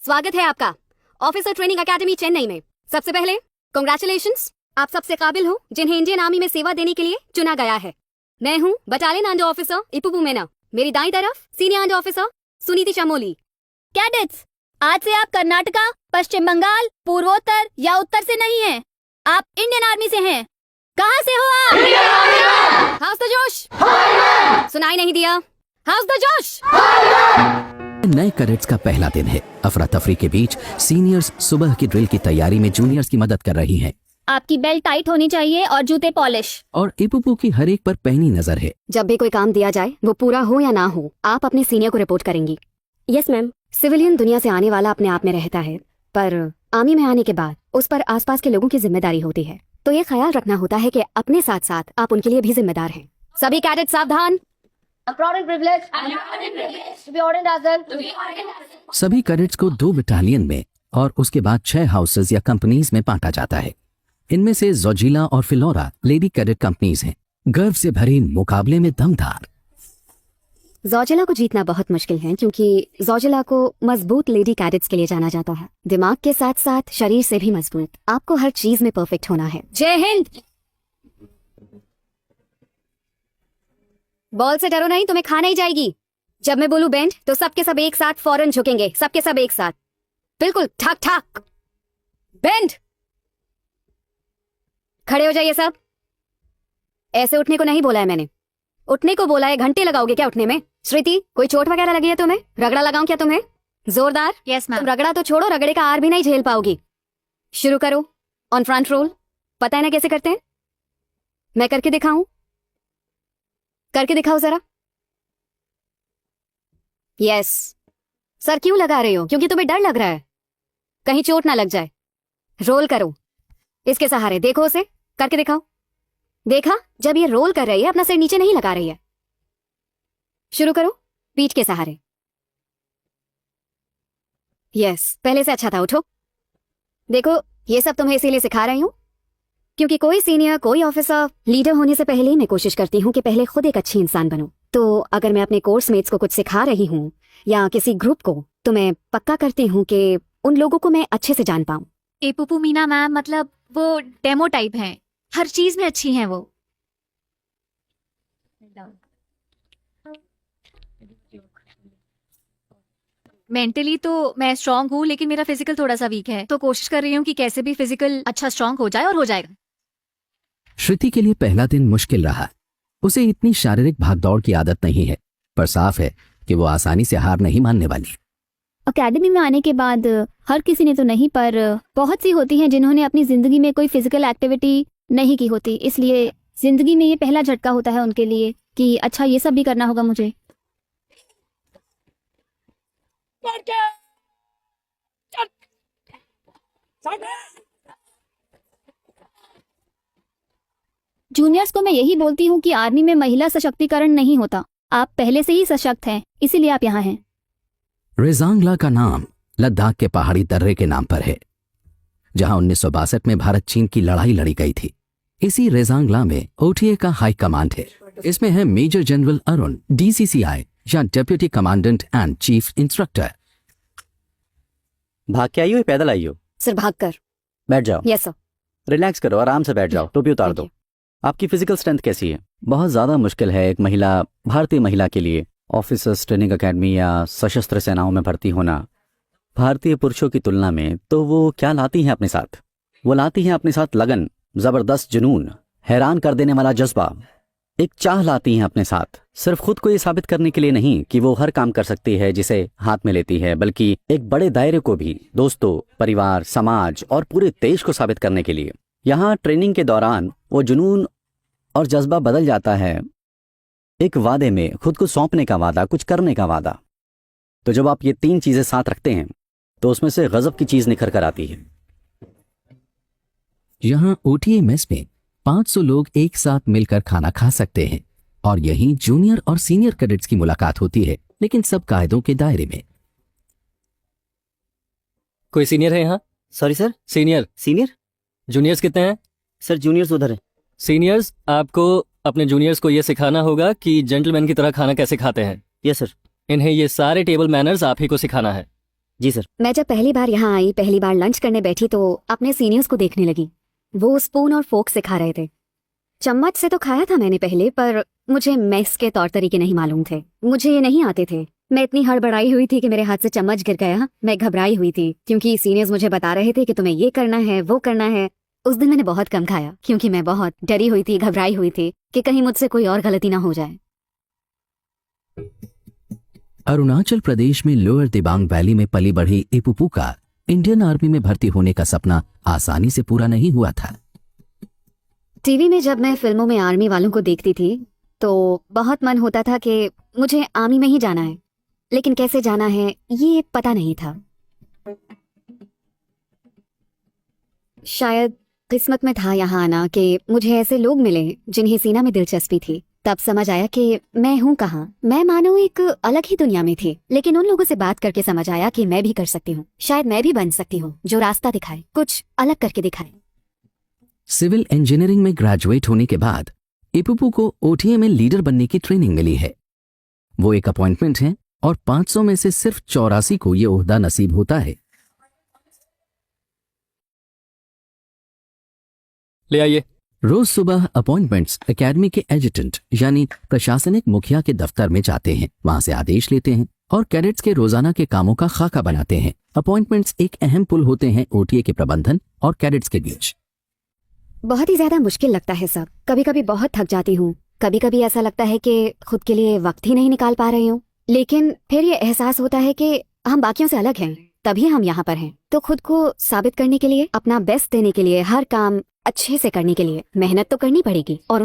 स्वागत है आपका ऑफिसर ट्रेनिंग एकेडमी चेन्नई में। सबसे पहले कांग्रेचुलेशंस, आप सबसे काबिल हो जिन्हें इंडियन आर्मी में सेवा देने के लिए चुना गया है। मैं हूँ बटालियन अंडर ऑफिसर इपुपू मेना। मेरी दाईं तरफ senior under officer Suniti Chamoli. Cadets, आज से आप कर्नाटका, पश्चिम बंगाल, पूर्वोत्तर या उत्तर से नहीं हैं। आप इंडियन आर्मी से हैं। कहाँ से हो आप? हाउस द जोश? सुनाई नहीं दिया? हाउस द जोश? नए कैडेट्स का पहला दिन है। अफरा तफरी के बीच सीनियर्स सुबह की ड्रिल की तैयारी में जूनियर्स की मदद कर रही हैं। आपकी बेल्ट टाइट होनी चाहिए और जूते पॉलिश। और इपुपू की हर एक पर पैनी नजर है। जब भी कोई काम दिया जाए वो पूरा हो या ना हो, आप अपने सीनियर को रिपोर्ट करेंगी। Yes ma'am. सिविलियन दुनिया से आने वाला अपने आप में रहता है, पर आर्मी में आने के बाद उस पर आसपास के लोगों की जिम्मेदारी होती है। तो ये ख्याल रखना होता है कि अपने साथ साथ आप उनके लिए भी जिम्मेदार हैं। सभी कैडेट सावधान। सभी कैडेट्स को 2 बटालियन में और उसके बाद 6 हाउसेज या कंपनीज में बांटा जाता है। इनमें से जोजिला और फिलोरा लेडी कैडेट कंपनीज हैं। गर्व से भरे मुकाबले में दमदार। जोजिला को जीतना बहुत मुश्किल है क्योंकि जोजिला को मजबूत लेडी कैडेट्स के लिए जाना जाता है। दिमाग के साथ साथ शरीर से भी मजबूत। आपको हर चीज में परफेक्ट होना है। जय हिंद। बॉल से डरो नहीं, तुम्हें खाना ही जाएगी। जब मैं बोलूं बेंड तो सबके सब एक साथ फौरन झुकेंगे। सबके सब एक साथ, बिल्कुल ठाक ठाक। बेंड। खड़े हो जाइए सब। ऐसे उठने को नहीं बोला है मैंने, उठने को बोला है। घंटे लगाओगे क्या उठने में? श्रुति, कोई चोट वगैरह लगी है तुम्हें? रगड़ा लगाऊं क्या तुम्हें? जोरदार? Yes ma'am. तुम रगड़ा तो छोड़ो, रगड़े का आर भी नहीं झेल पाओगी। शुरू करो। On front roll. पता है ना कैसे करते हैं? मैं करके दिखाऊं? करके दिखाओ जरा। यस। सर क्यों लगा रहे हो? क्योंकि तुम्हें डर लग रहा है कहीं चोट ना लग जाए। रोल करो इसके सहारे। देखो उसे करके दिखाओ। देखा? जब ये रोल कर रही है अपना सिर नीचे नहीं लगा रही है। शुरू करो पीठ के सहारे। यस, पहले से अच्छा था। उठो। देखो, ये सब तुम्हें इसीलिए सिखा रही हूं क्योंकि कोई सीनियर, कोई ऑफिसर, लीडर होने से पहले मैं कोशिश करती हूं कि पहले खुद एक अच्छी इंसान बनूं। तो अगर मैं अपने कोर्समेट्स को कुछ सिखा रही हूं या किसी ग्रुप को, तो मैं पक्का करती हूं कि उन लोगों को मैं अच्छे से जान पाऊं। इपुपू मीना मैम, मतलब वो डेमो टाइप हैं, हर चीज में अच्छी हैं वो। मेंटली तो मैं स्ट्रांग हूँ, लेकिन मेरा फिजिकल थोड़ा सा वीक है, तो कोशिश कर रही हूँ कि कैसे भी फिजिकल अच्छा स्ट्रांग हो जाए, और हो जाएगा। श्रुति के लिए पहला दिन मुश्किल रहा। उसे इतनी शारीरिक भागदौड़ की आदत नहीं है, पर साफ है कि वो आसानी से हार नहीं मानने वाली। अकेडमी में आने के बाद हर किसी ने तो नहीं, पर बहुत सी होती हैं जिन्होंने अपनी जिंदगी में कोई फिजिकल एक्टिविटी नहीं की होती, इसलिए जिंदगी में ये पहला झटका होता है उनके लिए कि अच्छा ये सब भी करना होगा मुझे। जूनियर्स को मैं यही बोलती हूँ कि आर्मी में महिला सशक्तिकरण नहीं होता। आप पहले से ही सशक्त हैं, इसीलिए आप यहाँ हैं। रेजांगला का नाम लद्दाख के पहाड़ी दर्रे के नाम पर है, जहां 1962 में भारत चीन की लड़ाई लड़ी गई थी। इसी रेजांगला में ओटीए का हाई कमांड है। इसमें है मेजर जनरल अरुण, डीसीसीआई या deputy commandant and chief instructor. भाग के आई हो या पैदल आई हो? सर भाग कर। बैठ जाओ। Yes sir. रिलैक्स करो, आराम से बैठ जाओ। टोपी उतार दो। आपकी फिजिकल स्ट्रेंथ कैसी है? बहुत ज़्यादा मुश्किल है एक महिला, भारतीय महिला के लिए ऑफिसर्स ट्रेनिंग एकेडमी या सशस्त्र सेनाओं में भर्ती होना। भारतीय पुरुषों की तुलना में तो वो क्या लाती हैं अपने साथ? वो लाती हैं अपने साथ लगन, ज़बरदस्त जुनून, हैरान कर देने वाला जज्बा, एक चाह लाती हैं अपने साथ। सिर्फ खुद को ये साबित करने के लिए नहीं कि वो हर काम कर सकती है जिसे हाथ में लेती है, बल्कि एक बड़े दायरे को भी, दोस्तों, परिवार, समाज और पूरे देश को साबित करने के लिए। यहाँ ट्रेनिंग के दौरान वो जुनून और जज्बा बदल जाता है एक वादे में, खुद को सौंपने का वादा, कुछ करने का वादा। तो जब आप ये 3 चीजें साथ रखते हैं तो उसमें से गजब की चीज निखर कर आती है। यहाँ ओटीए मेस में 500 लोग एक साथ मिलकर खाना खा सकते हैं और यहीं जूनियर और सीनियर कैडेट्स की मुलाकात होती है, लेकिन सब कायदों के दायरे में। कोई सीनियर है यहाँ? Sorry sir. Senior? Senior? Juniors कितने हैं? सर जूनियर्स उधर है। सीनियर्स, आपको अपने जूनियर्स को यह सिखाना होगा कि जेंटलमैन की तरह खाना कैसे खाते हैं। Yes sir. इन्हें ये सारे टेबल मैनर्स आप ही को सिखाना है। जी सर। मैं जब पहली बार यहाँ आई, पहली बार लंच करने बैठी तो अपने सीनियर्स को देखने लगी। वो स्पून और फोक से खा रहे थे। चम्मच से तो खाया था मैंने पहले, पर मुझे मेस के तौर तरीके नहीं मालूम थे, मुझे ये नहीं आते थे। मैं इतनी हड़बड़ाई हुई थी कि मेरे हाथ से चम्मच गिर गया। मैं घबराई हुई थी क्योंकि सीनियर्स मुझे बता रहे थे कि तुम्हें ये करना है, वो करना है। उस दिन मैंने बहुत कम खाया क्योंकि मैं बहुत डरी हुई थी, घबराई हुई थी कि कहीं मुझसे कोई और गलती ना हो जाए। अरुणाचल प्रदेश में लोअर दिबांग वैली में पली बढ़ी इपुपू का इंडियन आर्मी में भर्ती होने का सपना आसानी से पूरा नहीं हुआ था। टीवी में जब मैं फिल्मों में आर्मी वालों को देखती थी तो बहुत मन होता था कि मुझे आर्मी में ही जाना है, लेकिन कैसे जाना है ये पता नहीं था। शायद किस्मत में था यहाँ आना कि मुझे ऐसे लोग मिले जिन्हें सेना में दिलचस्पी थी। तब समझ आया कि मैं हूँ कहाँ। मैं मानो एक अलग ही दुनिया में थी, लेकिन उन लोगों से बात करके समझ आया कि मैं भी कर सकती हूँ। शायद मैं भी बन सकती हूँ जो रास्ता दिखाए, कुछ अलग करके दिखाए। सिविल इंजीनियरिंग में ग्रेजुएट होने के बाद इपुपू को ओटीए में लीडर बनने की ट्रेनिंग मिली है। वो एक अपॉइंटमेंट है और 500 में से सिर्फ 84 को ये ओहदा नसीब होता है। ले आइए। रोज सुबह अपॉइंटमेंट्स एकेडमी के एजुटेंट यानी प्रशासनिक मुखिया के दफ्तर में जाते हैं, वहां से आदेश लेते हैं और कैडेट्स के रोजाना के कामों का खाका बनाते हैं। अपॉइंटमेंट्स एक अहम पुल होते हैं ओटीए के प्रबंधन और कैडेट्स के बीच। बहुत ही ज्यादा मुश्किल लगता है सब। कभी कभी बहुत थक जाती हूँ, कभी कभी ऐसा लगता है कि खुद के लिए वक्त ही नहीं निकाल पा रही हूँ, लेकिन फिर ये एहसास होता है कि हम बाकियों से अलग हैं, तभी हम यहाँ पर हैं। तो खुद को साबित करने के लिए, अपना बेस्ट देने के लिए, हर काम अच्छे से करने के लिए मेहनत तो करनी पड़ेगी और